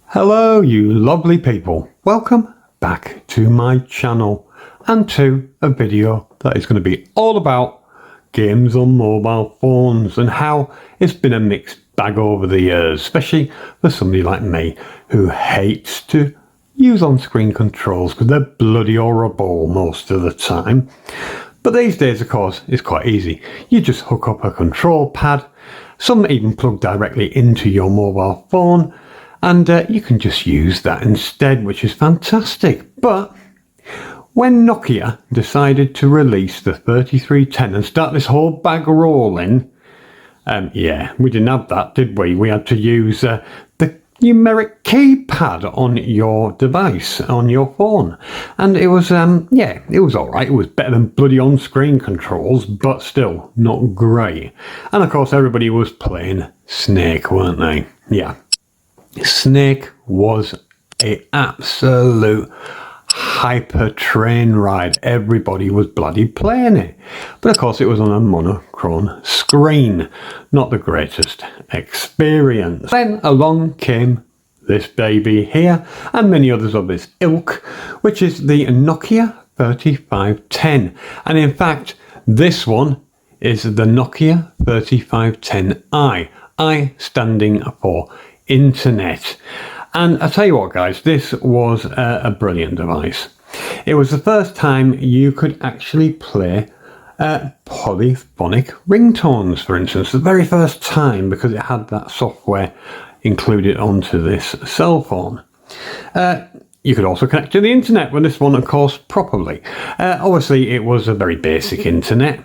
Hello you lovely people, welcome back to my channel and to a video that is going to be all about games on mobile phones and how it's been a mixed bag over the years, especially for somebody like me who hates to use on-screen controls because they're bloody horrible most of the time. But these days of course it's quite easy, you just hook up a control pad, some even plug directly into your mobile phone, and you can just use that instead, which is fantastic. But when Nokia decided to release the 3310 and start this whole bag rolling, yeah, we didn't have that, did we? We had to use the numeric keypad on your device, on your phone. And it was, yeah, it was all right. It was better than bloody on-screen controls, but still not great. And of course, everybody was playing Snake, weren't they? Yeah. Snake was an absolute hyper train ride. Everybody was bloody playing it. But of course it was on a monochrome screen. Not the greatest experience. Then along came this baby here and many others of its ilk, which is the Nokia 3510. And in fact, this one is the Nokia 3510i. I standing for internet. And I tell you what guys, this was a brilliant device. It was the first time you could actually play polyphonic ringtones, for instance, the very first time, because it had that software included onto this cell phone. You could also connect to the internet with this one, of course, properly. Obviously it was a very basic internet.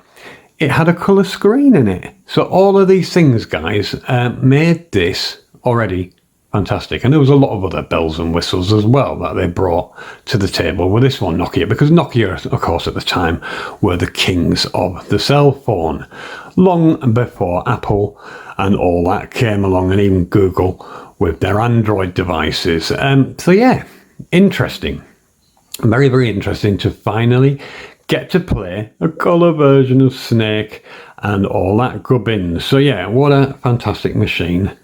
It had a colour screen in it. So all of these things guys made this already fantastic, and there was a lot of other bells and whistles as well that they brought to the table with this one, Nokia, because Nokia of course at the time were the kings of the cell phone, long before Apple and all that came along, and even Google with their Android devices. So yeah, interesting, very, very interesting to finally get to play a colour version of Snake and all that gubbins. So yeah, what a fantastic machine.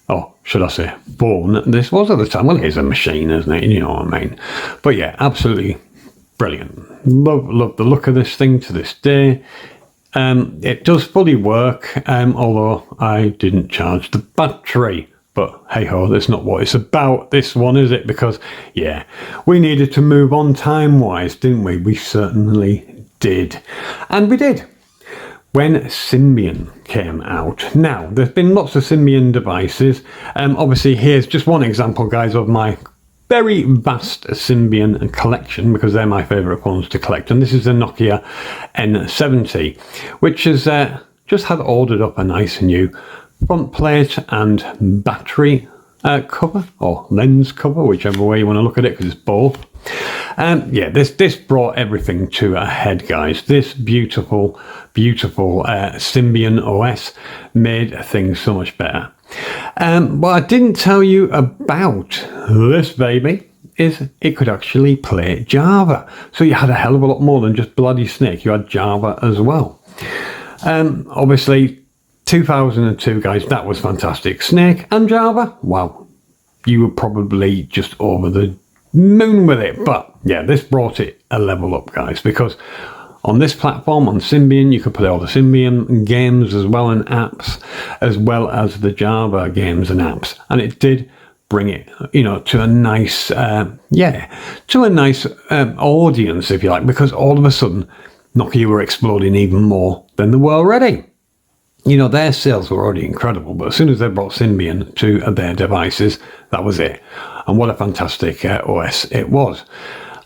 Oh, should I say phone this was at the time. Well, it is a machine, isn't it? You know what I mean. But yeah, absolutely brilliant. Love the look of this thing to this day. It does fully work, although I didn't charge the battery. But hey ho, that's not what it's about, this one, is it? Because yeah, we needed to move on time-wise, didn't we? We certainly did. And we did. When Symbian came out. Now, there's been lots of Symbian devices. Obviously, here's just one example, guys, of my very vast Symbian collection, because they're my favourite phones to collect. And this is the Nokia N70, which has just had ordered up a nice new front plate and battery cover, or lens cover, whichever way you want to look at it, because it's both. Yeah, this brought everything to a head, guys. This beautiful Symbian OS made things so much better. What I didn't tell you about this baby is it could actually play Java. So you had a hell of a lot more than just bloody Snake. You had Java as well. Obviously 2002, guys, that was fantastic. Snake and Java, wow, you were probably just over the moon with it. But yeah, this brought it a level up, guys, because on this platform, on Symbian, you could play all the Symbian games as well, and apps, as well as the Java games and apps. And it did bring it, you know, to a nice, audience, if you like, because all of a sudden, Nokia were exploding even more than they were already. You know, their sales were already incredible, but as soon as they brought Symbian to their devices, that was it. And what a fantastic OS it was.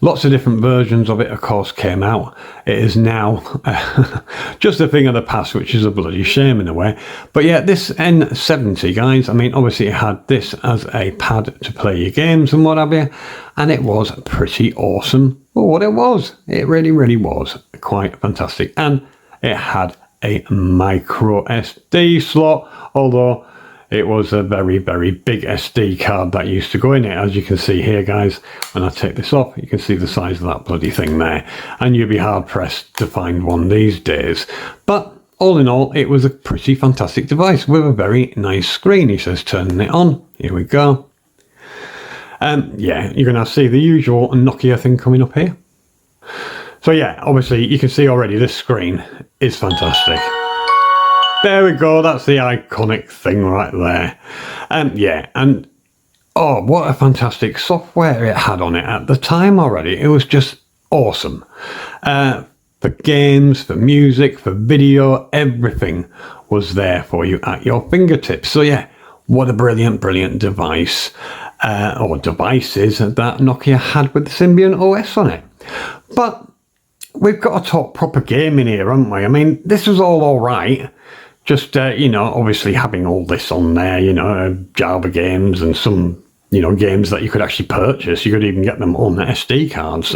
Lots of different versions of it, of course, came out. It is now just a thing of the past, which is a bloody shame in a way. But yeah, this N70, guys, I mean, obviously it had this as a pad to play your games and what have you, and it was pretty awesome for what it was. It really, really was quite fantastic. And it had a micro SD slot, although it was a very, very big SD card that used to go in it. As you can see here, guys, when I take this off, you can see the size of that bloody thing there. And you'd be hard pressed to find one these days. But all in all, it was a pretty fantastic device with a very nice screen. He says turning it on. Here we go. Yeah, you're going to see the usual Nokia thing coming up here. So yeah, obviously you can see already this screen is fantastic. There we go, that's the iconic thing right there. Yeah, and oh, what a fantastic software it had on it at the time already. It was just awesome. For games, for music, for video, everything was there for you at your fingertips. So yeah, what a brilliant, brilliant device, or devices that Nokia had with the Symbian OS on it. But we've got to talk proper gaming here, haven't we? I mean, this was all right. Just, you know, obviously having all this on there, you know, Java games and some, you know, games that you could actually purchase. You could even get them on the SD cards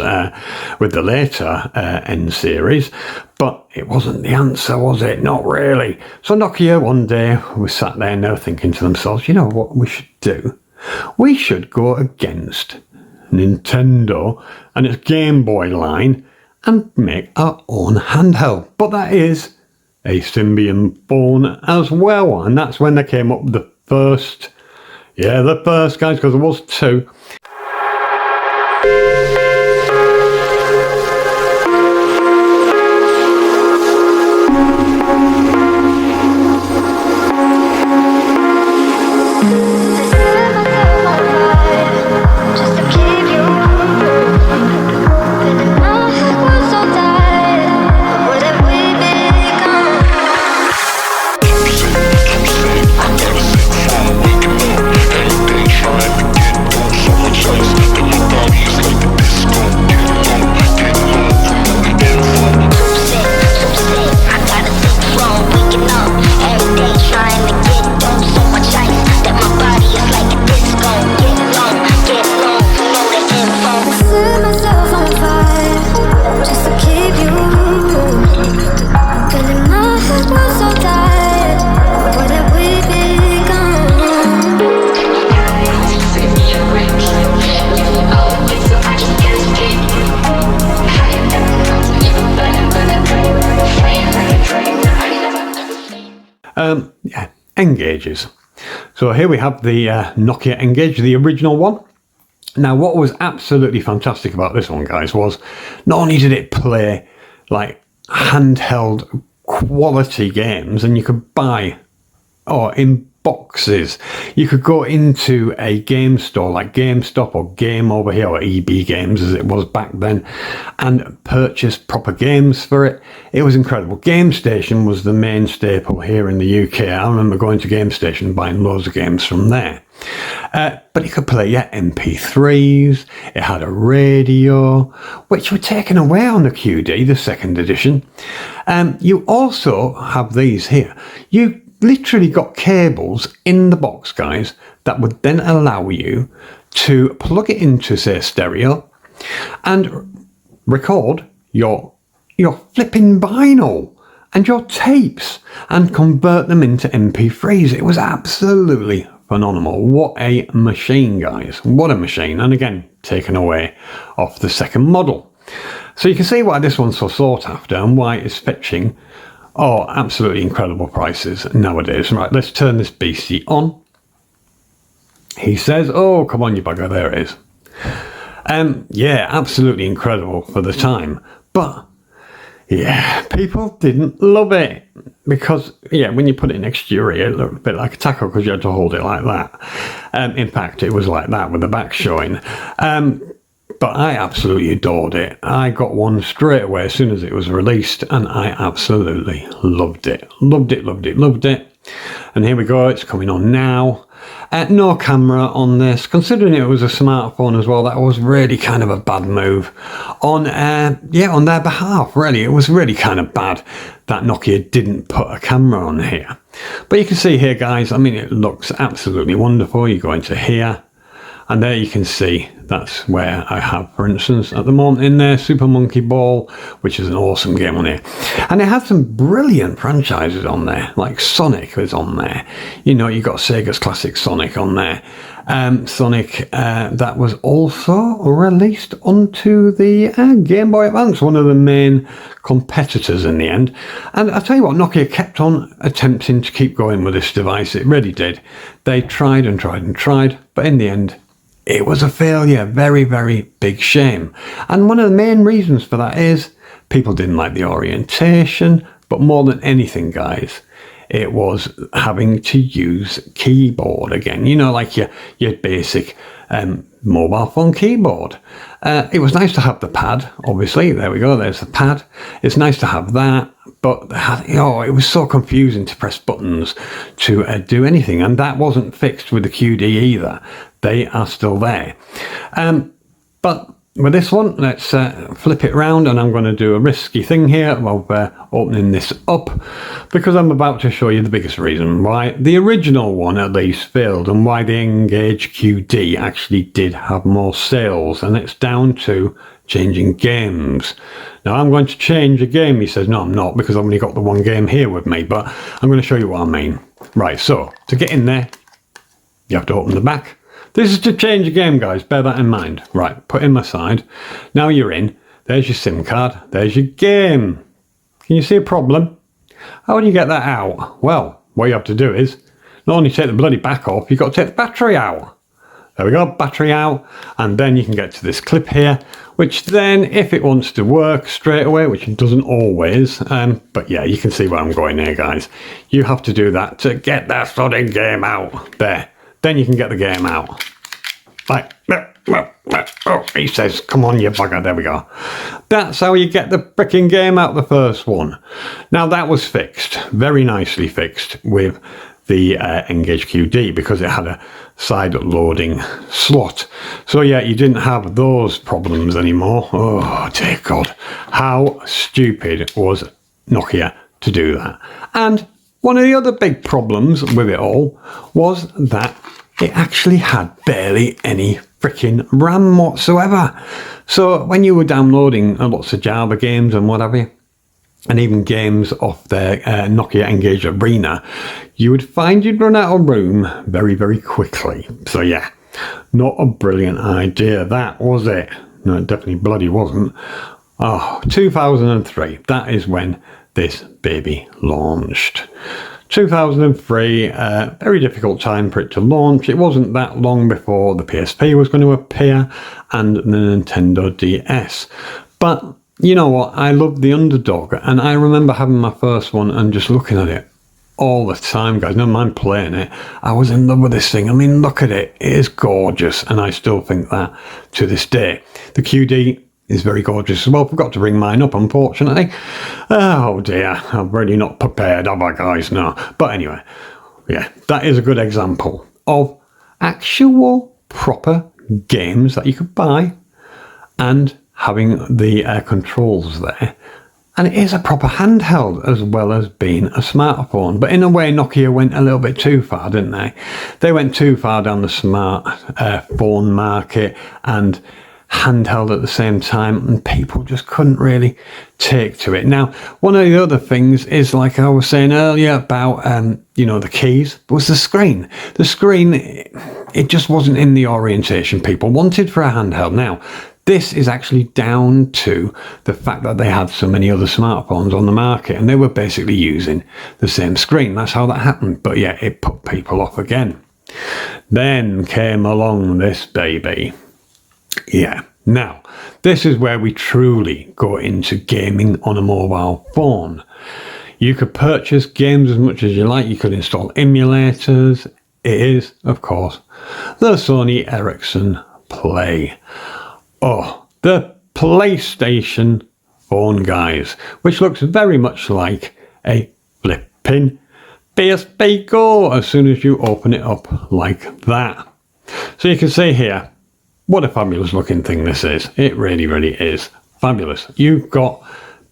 with the later N series. But it wasn't the answer, was it? Not really. So Nokia one day was sat there and they were thinking to themselves, you know what we should do? We should go against Nintendo and its Game Boy line and make our own handheld. But that is a Symbian phone as well. And that's when they came up with the first, yeah, the first, guys, because there was two. Yeah, N-Gages. So here we have the Nokia N-Gage, the original one. Now, what was absolutely fantastic about this one, guys, was not only did it play like handheld quality games, and you could buy, or in boxes, you could go into a game store like GameStop or Game Over Here, or EB Games as it was back then, and purchase proper games for it. It was incredible. Game Station was the main staple here in the UK. I remember going to Game Station and buying loads of games from there. But you could play, yeah, MP3s. It had a radio, which were taken away on the QD, the second edition. You also have these here. You literally got cables in the box, guys, that would then allow you to plug it into, say, stereo and record your flipping vinyl and your tapes and convert them into MP3s. It was absolutely phenomenal. What a machine, guys. What a machine. And again, taken away off the second model. So you can see why this one's so sought after and why it's fetching, oh, absolutely incredible prices nowadays. Right, let's turn this beastie on. He says, oh, come on, you bugger. There it is. Yeah, absolutely incredible for the time. But, yeah, people didn't love it. Because, yeah, when you put it next to your ear, it looked a bit like a tackle because you had to hold it like that. In fact, it was like that with the back showing. But I absolutely adored it. I got one straight away as soon as it was released, and I absolutely loved it. Loved it, loved it, loved it. And here we go, it's coming on now. No camera on this. Considering it was a smartphone as well, that was really kind of a bad move on on their behalf, really. It was really kind of bad that Nokia didn't put a camera on here. But you can see here, guys, I mean, it looks absolutely wonderful. You go into here, and there you can see That's where I have, for instance, at the moment in there, Super Monkey Ball, which is an awesome game on here. And it has some brilliant franchises on there, like Sonic is on there. You know, you got Sega's classic Sonic on there. Sonic, that was also released onto the Game Boy Advance, one of the main competitors in the end. And I tell you what, Nokia kept on attempting to keep going with this device. It really did. They tried and tried and tried, but in the end, it was a failure. Very, very big shame. And one of the main reasons for that is people didn't like the orientation, but more than anything, guys, it was having to use keyboard again. You know, like your basic mobile phone keyboard. It was nice to have the pad, obviously. There we go, there's the pad. It's nice to have that, but it was so confusing to press buttons to do anything, and that wasn't fixed with the QD either. They are still there. But with this one, let's flip it around, and I'm going to do a risky thing here of opening this up, because I'm about to show you the biggest reason why the original one at least failed, and why the N-Gage QD actually did have more sales, and it's down to changing games. Now I'm going to change a game. He says, no, I'm not, because I've only got the one game here with me, but I'm going to show you what I mean. Right, so to get in there, you have to open the back. This is to change a game, guys. Bear that in mind. Right, put in my side. Now you're in. There's your SIM card. There's your game. Can you see a problem? How do you get that out? Well, what you have to do is not only take the bloody back off, you've got to take the battery out. There we go, battery out. And then you can get to this clip here, which then, if it wants to work straight away, which it doesn't always, but yeah, you can see where I'm going here, guys. You have to do that to get that sodding game out. There. Then you can get the game out. Like, oh, he says, come on, you bugger. There we go. That's how you get the fricking game out, the first one. Now, that was fixed, very nicely fixed with the N-Gage QD, because it had a side loading slot. So yeah, you didn't have those problems anymore. Oh, dear God. How stupid was Nokia to do that? And one of the other big problems with it all was that it actually had barely any freaking RAM whatsoever. So when you were downloading lots of Java games and whatever, and even games off their Nokia N-Gage Arena, you would find you'd run out of room very, very quickly. So yeah, not a brilliant idea, that was it. No, it definitely bloody wasn't. Oh, 2003, that is when this baby launched. 2003, very difficult time for it to launch. It wasn't that long before the PSP was going to appear and the Nintendo DS. But you know what? I loved the underdog, and I remember having my first one and just looking at it all the time, guys. Never mind playing it. I was in love with this thing. I mean, look at it. It is gorgeous, and I still think that to this day. The QD is very gorgeous as well. Forgot to bring mine up, unfortunately. Oh dear, I'm really not prepared, have I, guys? No. But anyway, yeah, that is a good example of actual proper games that you could buy and having the controls there. And it is a proper handheld as well as being a smartphone. But in a way, Nokia went a little bit too far, didn't they? They went too far down the smartphone market and handheld at the same time, and people just couldn't really take to it. Now, one of the other things is, like I was saying earlier about you know, the keys, was the screen. The screen, it just wasn't in the orientation people wanted for a handheld. Now, this is actually down to the fact that they had so many other smartphones on the market, and they were basically using the same screen. That's how that happened. But yeah, it put people off again. Then came along this baby. Yeah, now, this is where we truly go into gaming on a mobile phone. You could purchase games as much as you like. You could install emulators. It is, of course, the Sony Ericsson Play. Oh, the PlayStation phone, guys, which looks very much like a flipping PSP Go as soon as you open it up like that. So you can see here, what a fabulous looking thing this is. It really, really is fabulous. You've got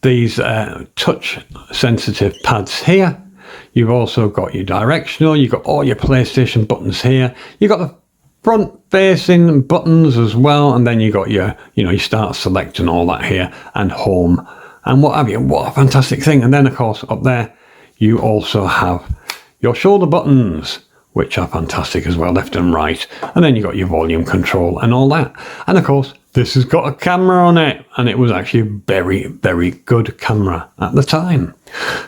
these touch sensitive pads here. You've also got your directional. You've got all your PlayStation buttons here. You've got the front facing buttons as well, and then you got your, you start selecting all that here, and home and what have you. What a fantastic thing. And then of course up there you also have your shoulder buttons, which are fantastic as well, left and right. And then you got your volume control and all that. And of course this has got a camera on it, and it was actually a very, very good camera at the time.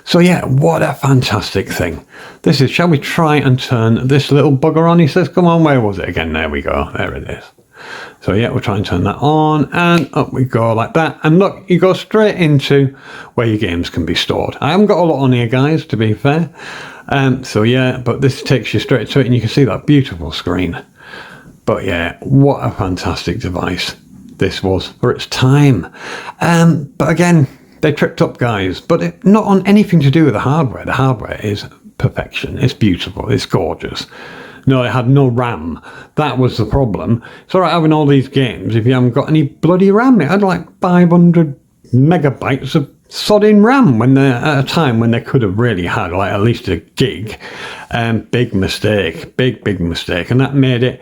So yeah, what a fantastic thing. This is, shall we try and turn this little bugger on? He says, come on, where was it again? There we go, there it is. So yeah, we'll try and turn that on, and up we go like that. And look, you go straight into where your games can be stored. I haven't got a lot on here, guys, to be fair. So yeah, but this takes you straight to it, and you can see that beautiful screen. But yeah, what a fantastic device this was for its time. But again, they tripped up, guys, but not on anything to do with the hardware. The hardware is perfection. It's beautiful. It's gorgeous. No, it had no RAM. That was the problem. It's all right having all these games if you haven't got any bloody RAM. It had like 500 megabytes of sodding RAM when they, at a time when they could have really had like at least a gig. Big mistake. Big mistake. And that made it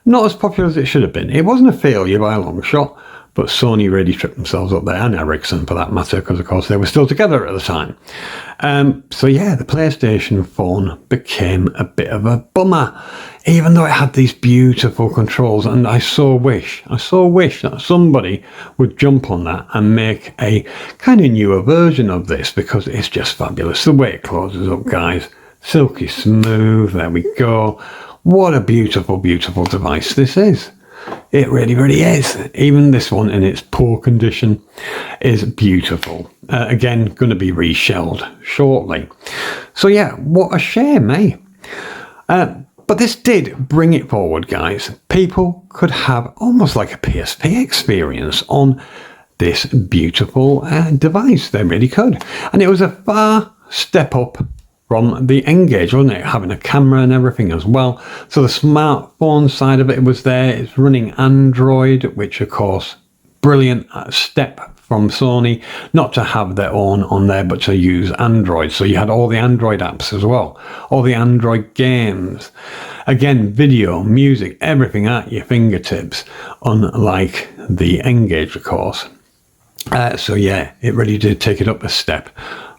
not as popular as it should have been. It wasn't a failure by a long shot, but Sony really tripped themselves up there, and Ericsson for that matter, because of course they were still together at the time. So yeah, the PlayStation phone became a bit of a bummer, even though it had these beautiful controls. And I so wish that somebody would jump on that and make a kind of newer version of this, because it's just fabulous. The way it closes up, guys, silky smooth. There we go. What a beautiful, beautiful device this is. It really, really is. Even this one in its poor condition is beautiful. Again, going to be reshelled shortly. So yeah, what a shame, eh? But this did bring it forward, guys. People could have almost like a PSP experience on this beautiful device. They really could. And it was a far step up from the N-Gage, wasn't it? Having a camera and everything as well. So the smartphone side of it was there. It's running Android, which of course, brilliant step from Sony, not to have their own on there, but to use Android. So you had all the Android apps as well, all the Android games. Again, video, music, everything at your fingertips, unlike the N-Gage, of course. So yeah, it really did take it up a step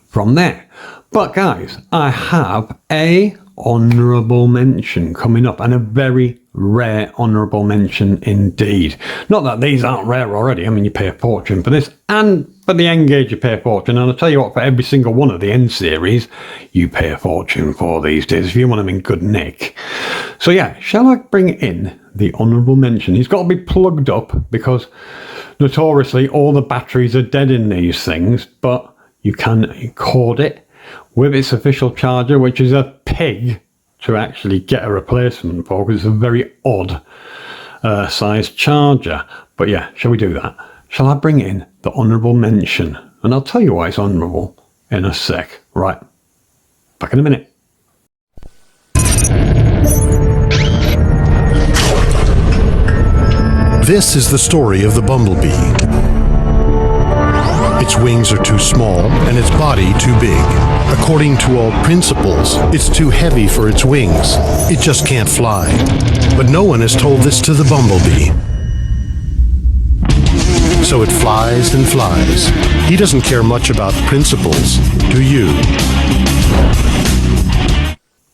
from there. But guys, I have a honourable mention coming up, and a very rare honourable mention indeed. Not that these aren't rare already. I mean, you pay a fortune for this, and for the N-Gage you pay a fortune. And I'll tell you what, for every single one of the N series, you pay a fortune for these days if you want them in good nick. So yeah, shall I bring in the honourable mention? He's got to be plugged up, because notoriously all the batteries are dead in these things, but you can cord it with its official charger, which is a pig to actually get a replacement for, because it's a very odd sized charger. But yeah, shall we do that? Shall I bring in the honourable mention? And I'll tell you why it's honourable in a sec. Right, back in a minute. This is the story of the bumblebee. Its wings are too small and its body too big. According to all principles, it's too heavy for its wings. It just can't fly. But no one has told this to the bumblebee. So it flies and flies. He doesn't care much about principles, do you?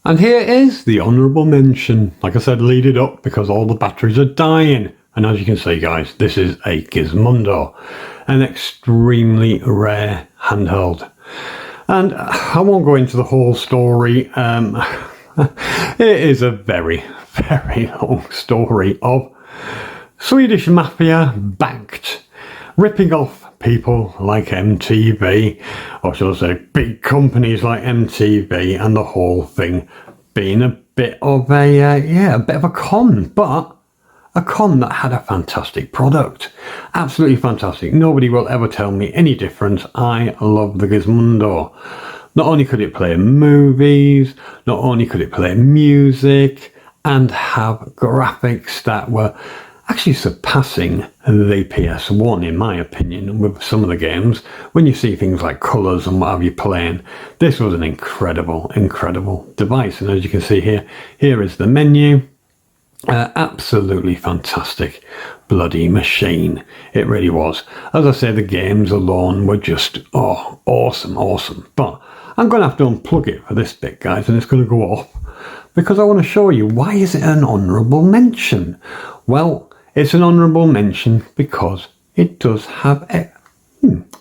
And here is the honourable mention. Like I said, lead it up, because all the batteries are dying. And as you can see, guys, this is a Gizmundo, an extremely rare handheld. And I won't go into the whole story. It is a very, very long story of Swedish mafia backed, ripping off people like MTV, or should I say big companies like MTV, and the whole thing being a bit of a con, but a con that had a fantastic product. Absolutely fantastic. Nobody will ever tell me any different. I love the Gizmundo. Not only could it play movies, not only could it play music, and have graphics that were actually surpassing the PS1, in my opinion, with some of the games. When you see things like colours and what have you playing, this was an incredible, incredible device. And as you can see here, here is the menu. Absolutely fantastic bloody machine. It really was. As I say, the games alone were just, oh, awesome. But I'm going to have to unplug it for this bit, guys, and it's going to go off because I want to show you why is it an honourable mention. Well, it's an honourable mention because it does have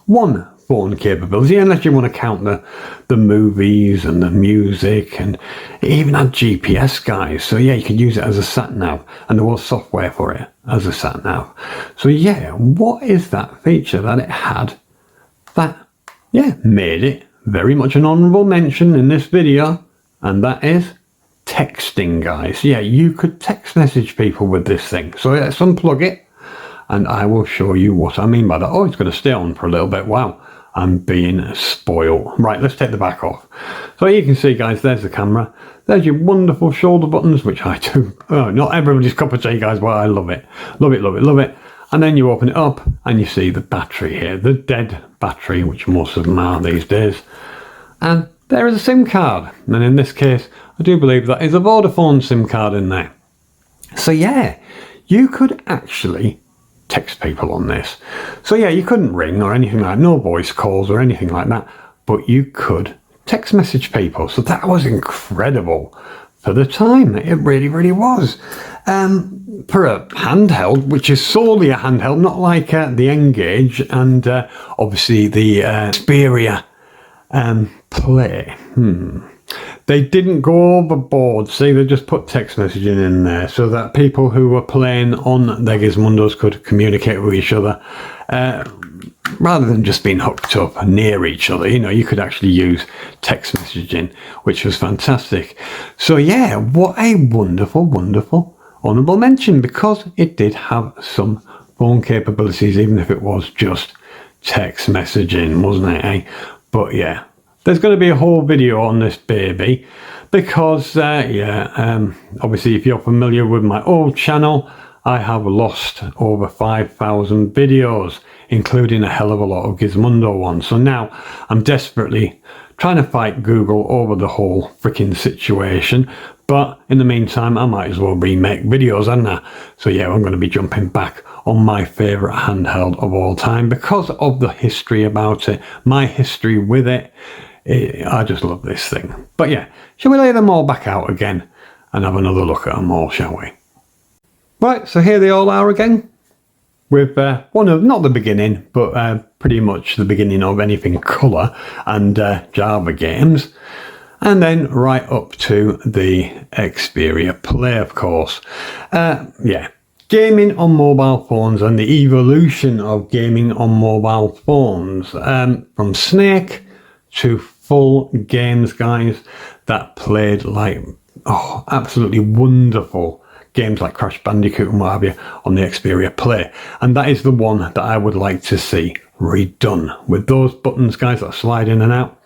one phone capability, unless you want to count the movies and the music, and it even had GPS, guys. So yeah, you could use it as a sat nav, and there was software for it as a sat nav. So yeah, what is that feature that it had that made it very much an honourable mention in this video? And that is texting, guys. Yeah, you could text message people with this thing. So let's unplug it and I will show you what I mean by that. Oh, it's going to stay on for a little bit. Wow, I'm being spoiled. Right, let's take the back off. So you can see, guys, there's the camera. There's your wonderful shoulder buttons, which I do. Oh, not everybody's cup of tea, guys, but I love it. Love it. And then you open it up and you see the battery here, the dead battery, which most of them are these days. And there is a SIM card. And in this case, I do believe that is a Vodafone SIM card in there. So yeah, you could actually text people on this. So yeah, you couldn't ring or anything like that, no voice calls or anything like that, but you could text message people. So that was incredible for the time. It really was. For a handheld, which is solely a handheld, not like the N-Gage and obviously the Xperia Play. They didn't go overboard. See, they just put text messaging in there so that people who were playing on their Gizmundos could communicate with each other rather than just being hooked up near each other. You know, you could actually use text messaging, which was fantastic. So yeah, what a wonderful honourable mention, because it did have some phone capabilities, even if it was just text messaging, wasn't it, eh? But yeah, there's going to be a whole video on this baby because, obviously if you're familiar with my old channel, I have lost over 5,000 videos, including a hell of a lot of Gizmundo ones. So now I'm desperately trying to fight Google over the whole freaking situation. But in the meantime, I might as well remake videos, hadn't I? So yeah, I'm going to be jumping back on my favourite handheld of all time because of the history about it, my history with it. I just love this thing. But yeah, shall we lay them all back out again and have another look at them all, shall we? Right, so here they all are again, with one of, not the beginning, but pretty much the beginning of anything colour and Java games. And then right up to the Xperia Play, of course. Yeah, gaming on mobile phones and the evolution of gaming on mobile phones. From Snake to full games, guys, that played like, oh, absolutely wonderful games like Crash Bandicoot and what have you on the Xperia Play. And that is the one that I would like to see redone with those buttons, guys, that slide in and out.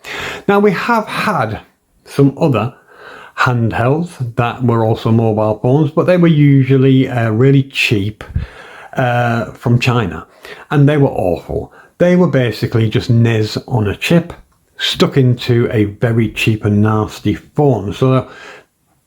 Now, we have had some other handhelds that were also mobile phones, but they were usually really cheap from China, and they were awful. They were basically just NES on a chip stuck into a very cheap and nasty phone. So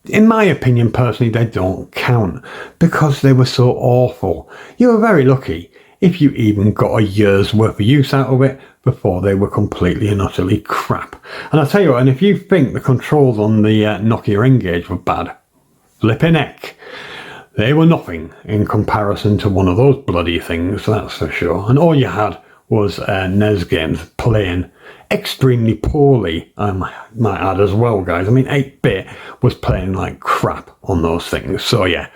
in my opinion, personally, they don't count because they were so awful. You were very lucky if you even got a year's worth of use out of it before they were completely and utterly crap. And I'll tell you what, and if you think the controls on the Nokia N-Gage were bad, flipping heck, they were nothing in comparison to one of those bloody things, that's for sure. And all you had was NES games playing extremely poorly, I might add as well, guys. I mean, 8-bit was playing like crap on those things. So yeah,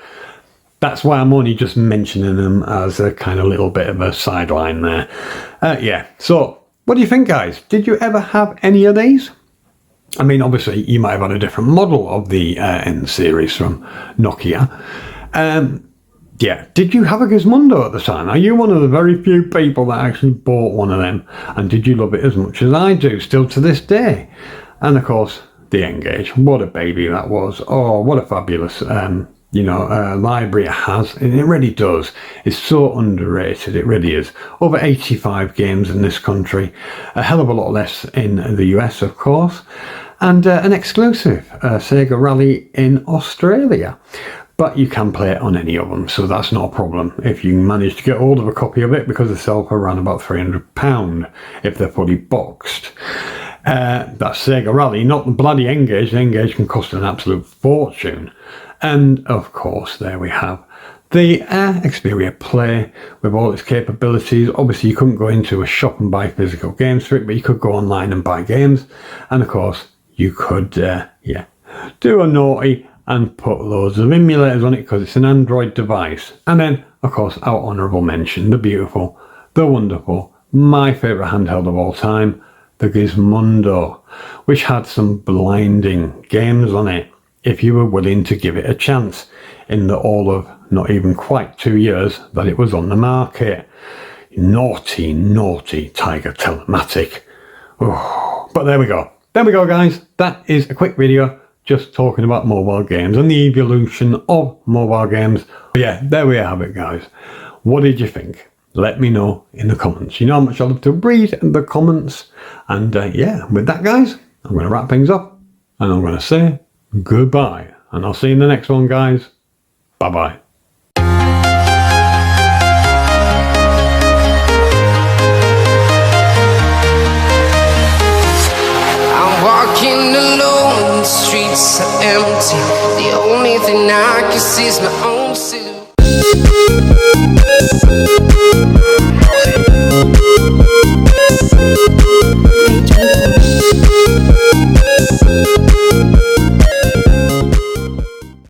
that's why I'm only just mentioning them as a kind of little bit of a sideline there. Yeah, so what do you think, guys? Did you ever have any of these? I mean, obviously, you might have had a different model of the N series from Nokia. Yeah, did you have a Gizmundo at the time? Are you one of the very few people that actually bought one of them? And did you love it as much as I do, still to this day? And of course, the N-Gage. What a baby that was. Oh, what a fabulous library it has, and it really does. It's so underrated, it really is. Over 85 games in this country, a hell of a lot less in the US, of course, and an exclusive Sega Rally in Australia. but you can play it on any of them, so that's not a problem if you manage to get hold of a copy of it, because they sell for around about £300 if they're fully boxed. That's Sega Rally, not the bloody N-Gage. The N-Gage can cost an absolute fortune. And of course, there we have the Xperia Play with all its capabilities. Obviously, you couldn't go into a shop and buy physical games for it, but you could go online and buy games. And of course, you could, do a naughty and put loads of emulators on it because it's an Android device. And then, of course, our honourable mention, the beautiful, the wonderful, my favourite handheld of all time, the Gizmundo, which had some blinding games on it if you were willing to give it a chance in the all of not even quite 2 years that it was on the market. Naughty, naughty Tiger Telematic. Oh, but there we go. There we go, guys. That is a quick video just talking about mobile games and the evolution of mobile games. But yeah, there we have it, guys. What did you think? Let me know in the comments. You know how much I love to read the comments. And yeah, with that, guys, I'm going to wrap things up and I'm going to say goodbye. And I'll see you in the next one, guys. Bye-bye. Walking alone, the streets are empty. The only thing I can see is my own silhouette.